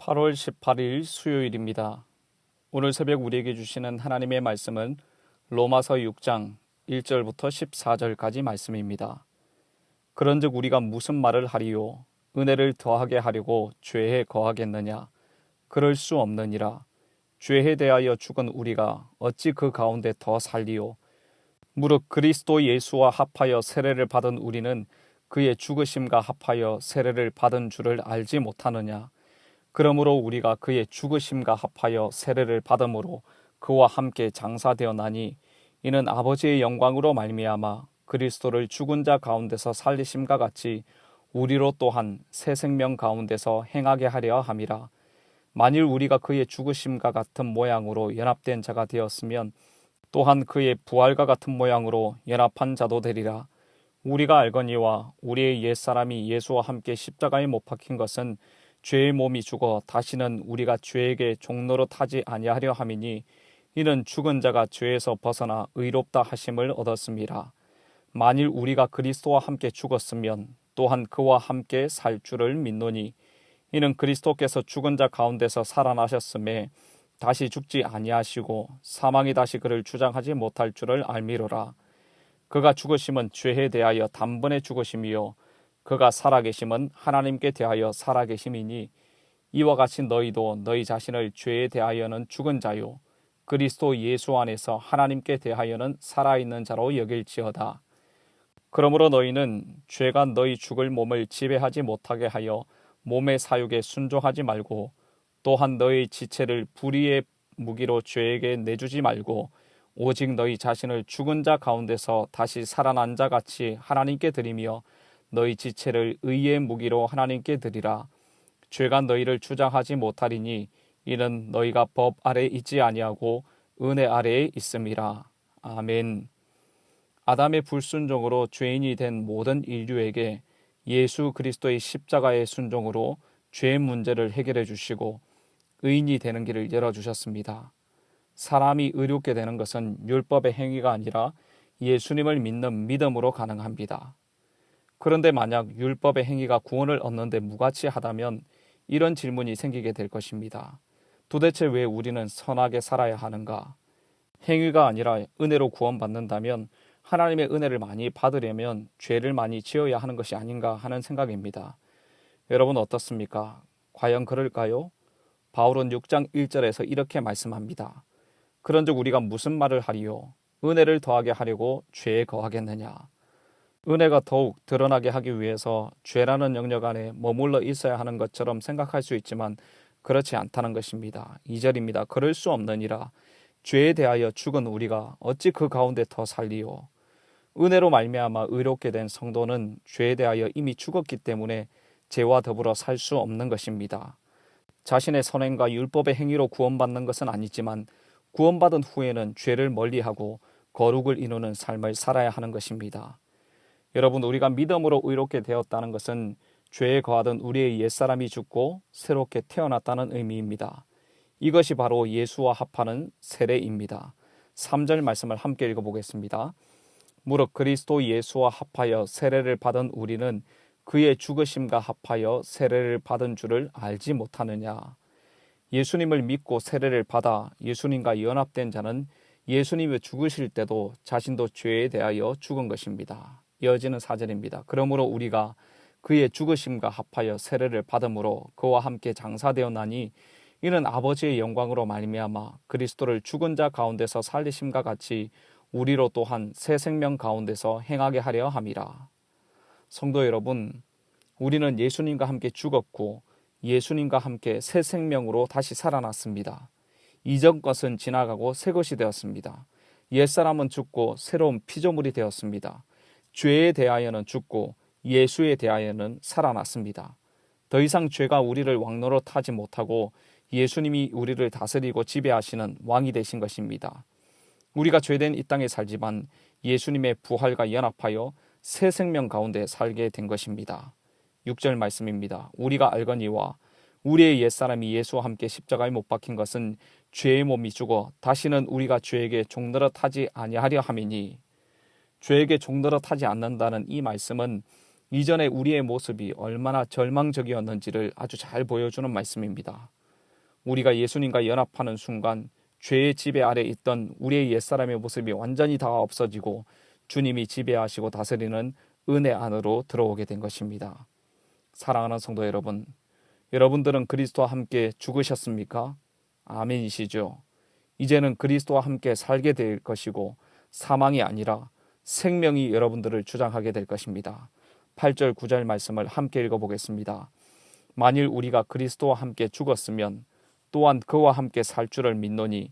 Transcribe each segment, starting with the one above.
8월 18일 수요일입니다. 오늘 새벽 우리에게 주시는 하나님의 말씀은 로마서 6장 1절부터 14절까지 말씀입니다. 그런즉 우리가 무슨 말을 하리요? 은혜를 더하게 하려고 죄에 거하겠느냐? 그럴 수 없느니라. 죄에 대하여 죽은 우리가 어찌 그 가운데 더 살리요? 무릇 그리스도 예수와 합하여 세례를 받은 우리는 그의 죽으심과 합하여 세례를 받은 줄을 알지 못하느냐? 그러므로 우리가 그의 죽으심과 합하여 세례를 받음으로 그와 함께 장사되었나니 이는 아버지의 영광으로 말미암아 그리스도를 죽은 자 가운데서 살리심과 같이 우리로 또한 새 생명 가운데서 행하게 하려 함이라. 만일 우리가 그의 죽으심과 같은 모양으로 연합된 자가 되었으면 또한 그의 부활과 같은 모양으로 연합한 자도 되리라. 우리가 알거니와 우리의 옛사람이 예수와 함께 십자가에 못 박힌 것은 죄의 몸이 죽어 다시는 우리가 죄에게 종노릇하지 아니하려 함이니 이는 죽은 자가 죄에서 벗어나 의롭다 하심을 얻었음이라. 만일 우리가 그리스도와 함께 죽었으면 또한 그와 함께 살 줄을 믿노니 이는 그리스도께서 죽은 자 가운데서 살아나셨음에 다시 죽지 아니하시고 사망이 다시 그를 주장하지 못할 줄을 알미로라. 그가 죽으심은 죄에 대하여 단번에 죽으심이요 그가 살아계심은 하나님께 대하여 살아계심이니 이와 같이 너희도 너희 자신을 죄에 대하여는 죽은 자요 그리스도 예수 안에서 하나님께 대하여는 살아있는 자로 여길지어다. 그러므로 너희는 죄가 너희 죽을 몸을 지배하지 못하게 하여 몸의 사육에 순종하지 말고 또한 너희 지체를 불의의 무기로 죄에게 내주지 말고 오직 너희 자신을 죽은 자 가운데서 다시 살아난 자 같이 하나님께 드리며 너희 지체를 의의 무기로 하나님께 드리라. 죄가 너희를 주장하지 못하리니 이는 너희가 법 아래 있지 아니하고 은혜 아래에 있음이라. 아멘. 아담의 불순종으로 죄인이 된 모든 인류에게 예수 그리스도의 십자가의 순종으로 죄의 문제를 해결해 주시고 의인이 되는 길을 열어주셨습니다. 사람이 의롭게 되는 것은 율법의 행위가 아니라 예수님을 믿는 믿음으로 가능합니다. 그런데 만약 율법의 행위가 구원을 얻는 데 무가치하다면 이런 질문이 생기게 될 것입니다. 도대체 왜 우리는 선하게 살아야 하는가? 행위가 아니라 은혜로 구원받는다면 하나님의 은혜를 많이 받으려면 죄를 많이 지어야 하는 것이 아닌가 하는 생각입니다. 여러분 어떻습니까? 과연 그럴까요? 바울은 6장 1절에서 이렇게 말씀합니다. 그런즉 우리가 무슨 말을 하리요? 은혜를 더하게 하려고 죄에 거하겠느냐? 은혜가 더욱 드러나게 하기 위해서 죄라는 영역 안에 머물러 있어야 하는 것처럼 생각할 수 있지만 그렇지 않다는 것입니다. 2절입니다. 그럴 수 없느니라. 죄에 대하여 죽은 우리가 어찌 그 가운데 더 살리요? 은혜로 말미암아 의롭게 된 성도는 죄에 대하여 이미 죽었기 때문에 죄와 더불어 살 수 없는 것입니다. 자신의 선행과 율법의 행위로 구원받는 것은 아니지만 구원받은 후에는 죄를 멀리하고 거룩을 이루는 삶을 살아야 하는 것입니다. 여러분, 우리가 믿음으로 의롭게 되었다는 것은 죄에 거하던 우리의 옛사람이 죽고 새롭게 태어났다는 의미입니다. 이것이 바로 예수와 합하는 세례입니다. 3절 말씀을 함께 읽어보겠습니다. 무릇 그리스도 예수와 합하여 세례를 받은 우리는 그의 죽으심과 합하여 세례를 받은 줄을 알지 못하느냐. 예수님을 믿고 세례를 받아 예수님과 연합된 자는 예수님이 죽으실 때도 자신도 죄에 대하여 죽은 것입니다. 이어지는 4절입니다. 그러므로 우리가 그의 죽으심과 합하여 세례를 받음으로 그와 함께 장사되었나니 이는 아버지의 영광으로 말미암아 그리스도를 죽은 자 가운데서 살리심과 같이 우리로 또한 새 생명 가운데서 행하게 하려 함이라. 성도 여러분, 우리는 예수님과 함께 죽었고 예수님과 함께 새 생명으로 다시 살아났습니다. 이전 것은 지나가고 새 것이 되었습니다. 옛사람은 죽고 새로운 피조물이 되었습니다. 죄에 대하여는 죽고 예수에 대하여는 살아났습니다. 더 이상 죄가 우리를 왕노릇하지 못하고 예수님이 우리를 다스리고 지배하시는 왕이 되신 것입니다. 우리가 죄된 이 땅에 살지만 예수님의 부활과 연합하여 새 생명 가운데 살게 된 것입니다. 6절 말씀입니다. 우리가 알거니와 우리의 옛사람이 예수와 함께 십자가에 못 박힌 것은 죄의 몸이 죽어 다시는 우리가 죄에게 종노릇하지 아니하려 함이니 죄에게 종노릇하지 않는다는 이 말씀은 이전에 우리의 모습이 얼마나 절망적이었는지를 아주 잘 보여주는 말씀입니다. 우리가 예수님과 연합하는 순간 죄의 지배 아래 있던 우리의 옛사람의 모습이 완전히 다 없어지고 주님이 지배하시고 다스리는 은혜 안으로 들어오게 된 것입니다. 사랑하는 성도 여러분, 여러분들은 그리스도와 함께 죽으셨습니까? 아멘이시죠? 이제는 그리스도와 함께 살게 될 것이고 사망이 아니라 생명이 여러분들을 주장하게 될 것입니다. 8절 9절 말씀을 함께 읽어보겠습니다. 만일 우리가 그리스도와 함께 죽었으면 또한 그와 함께 살 줄을 믿노니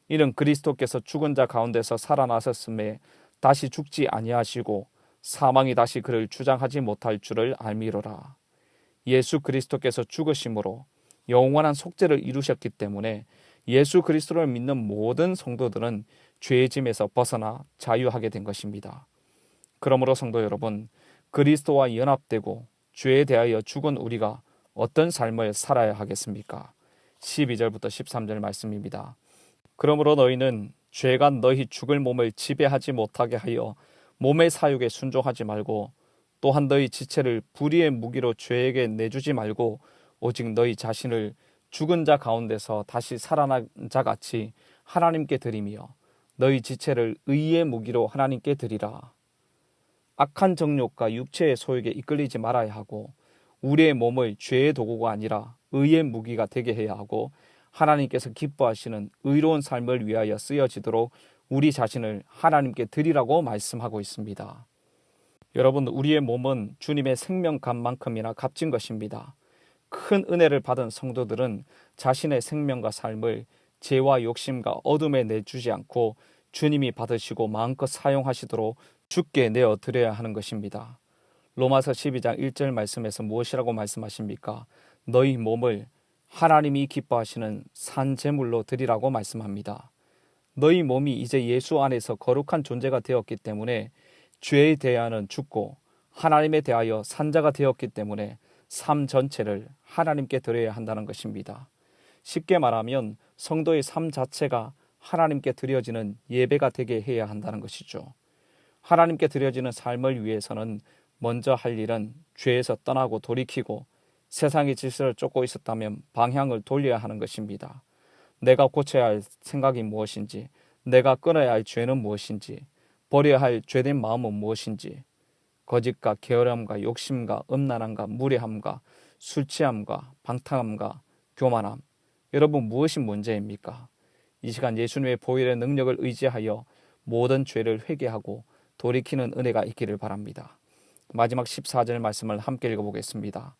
이는 그리스도께서 죽은 자 가운데서 살아나셨음에 다시 죽지 아니하시고 사망이 다시 그를 주장하지 못할 줄을 알미로라. 예수 그리스도께서 죽으심으로 영원한 속죄를 이루셨기 때문에 예수 그리스도를 믿는 모든 성도들은 죄의 짐에서 벗어나 자유하게 된 것입니다. 그러므로 성도 여러분, 그리스도와 연합되고 죄에 대하여 죽은 우리가 어떤 삶을 살아야 하겠습니까? 12절부터 13절 말씀입니다. 그러므로 너희는 죄가 너희 죽을 몸을 지배하지 못하게 하여 몸의 사육에 순종하지 말고 또한 너희 지체를 불의의 무기로 죄에게 내주지 말고 오직 너희 자신을 죽은 자 가운데서 다시 살아난 자 같이 하나님께 드리며 너희 지체를 의의 무기로 하나님께 드리라. 악한 정욕과 육체의 소욕에 이끌리지 말아야 하고 우리의 몸을 죄의 도구가 아니라 의의 무기가 되게 해야 하고 하나님께서 기뻐하시는 의로운 삶을 위하여 쓰여지도록 우리 자신을 하나님께 드리라고 말씀하고 있습니다. 여러분, 우리의 몸은 주님의 생명값만큼이나 값진 것입니다. 큰 은혜를 받은 성도들은 자신의 생명과 삶을 죄와 욕심과 어둠에 내주지 않고 주님이 받으시고 마음껏 사용하시도록 주께 내어 드려야 하는 것입니다. 로마서 12장 1절 말씀에서 무엇이라고 말씀하십니까? 너희 몸을 하나님이 기뻐하시는 산 제물로 드리라고 말씀합니다. 너희 몸이 이제 예수 안에서 거룩한 존재가 되었기 때문에 죄에 대하여는 죽고 하나님에 대하여 산자가 되었기 때문에 삶 전체를 하나님께 드려야 한다는 것입니다. 쉽게 말하면 성도의 삶 자체가 하나님께 드려지는 예배가 되게 해야 한다는 것이죠. 하나님께 드려지는 삶을 위해서는 먼저 할 일은 죄에서 떠나고 돌이키고 세상의 질서를 쫓고 있었다면 방향을 돌려야 하는 것입니다. 내가 고쳐야 할 생각이 무엇인지, 내가 끊어야 할 죄는 무엇인지, 버려야 할 죄된 마음은 무엇인지, 거짓과 게으름과 욕심과 음란함과 무례함과 술취함과 방탕함과 교만함, 여러분 무엇이 문제입니까? 이 시간 예수님의 보혈의 능력을 의지하여 모든 죄를 회개하고 돌이키는 은혜가 있기를 바랍니다. 마지막 14절 말씀을 함께 읽어보겠습니다.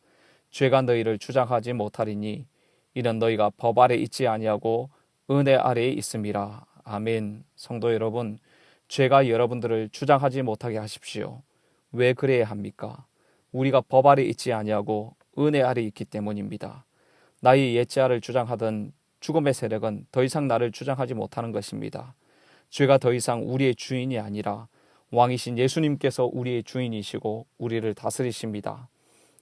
죄가 너희를 주장하지 못하리니 이는 너희가 법 아래 있지 아니하고 은혜 아래에 있음이라. 아멘. 성도 여러분, 죄가 여러분들을 주장하지 못하게 하십시오. 왜 그래야 합니까? 우리가 법 아래 있지 아니하고 은혜 아래 있기 때문입니다. 나의 옛죄를 주장하던 죽음의 세력은 더 이상 나를 주장하지 못하는 것입니다. 죄가 더 이상 우리의 주인이 아니라 왕이신 예수님께서 우리의 주인이시고 우리를 다스리십니다.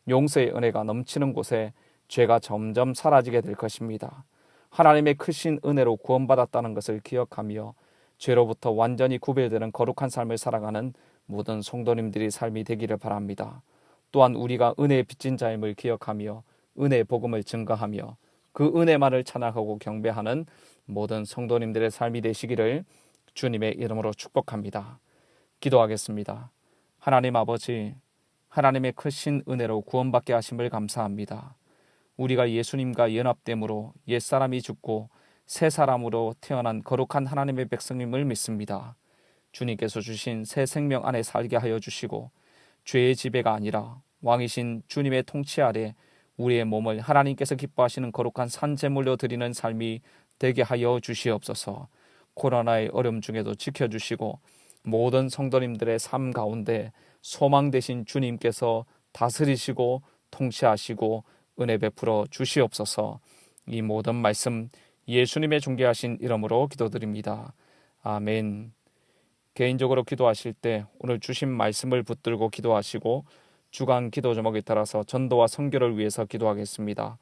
용서의 은혜가 넘치는 곳에 죄가 점점 사라지게 될 것입니다. 하나님의 크신 은혜로 구원받았다는 것을 기억하며 죄로부터 완전히 구별되는 거룩한 삶을 살아가는 모든 성도님들의 삶이 되기를 바랍니다. 또한 우리가 은혜의 빚진 자임을 기억하며 은혜의 복음을 증거하며 그 은혜만을 찬양하고 경배하는 모든 성도님들의 삶이 되시기를 주님의 이름으로 축복합니다. 기도하겠습니다. 하나님 아버지, 하나님의 크신 은혜로 구원받게 하심을 감사합니다. 우리가 예수님과 연합됨으로 옛사람이 죽고 새 사람으로 태어난 거룩한 하나님의 백성임을 믿습니다. 주님께서 주신 새 생명 안에 살게 하여 주시고 죄의 지배가 아니라 왕이신 주님의 통치 아래 우리의 몸을 하나님께서 기뻐하시는 거룩한 산제물로 드리는 삶이 되게 하여 주시옵소서. 코로나의 어려움 중에도 지켜주시고 모든 성도님들의 삶 가운데 소망 되신 주님께서 다스리시고 통치하시고 은혜 베풀어 주시옵소서. 이 모든 말씀 예수님의 존귀하신 이름으로 기도드립니다. 아멘. 개인적으로 기도하실 때 오늘 주신 말씀을 붙들고 기도하시고 주간 기도 제목에 따라서 전도와 선교를 위해서 기도하겠습니다.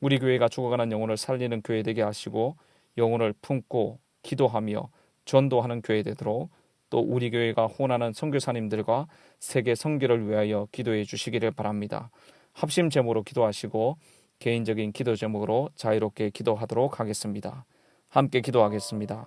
우리 교회가 죽어가는 영혼을 살리는 교회 되게 하시고 영혼을 품고 기도하며 전도하는 교회 되도록 또 우리 교회가 호언하는 선교사님들과 세계 선교를 위하여 기도해 주시기를 바랍니다. 합심 제목으로 기도하시고 개인적인 기도 제목으로 자유롭게 기도하도록 하겠습니다. 함께 기도하겠습니다.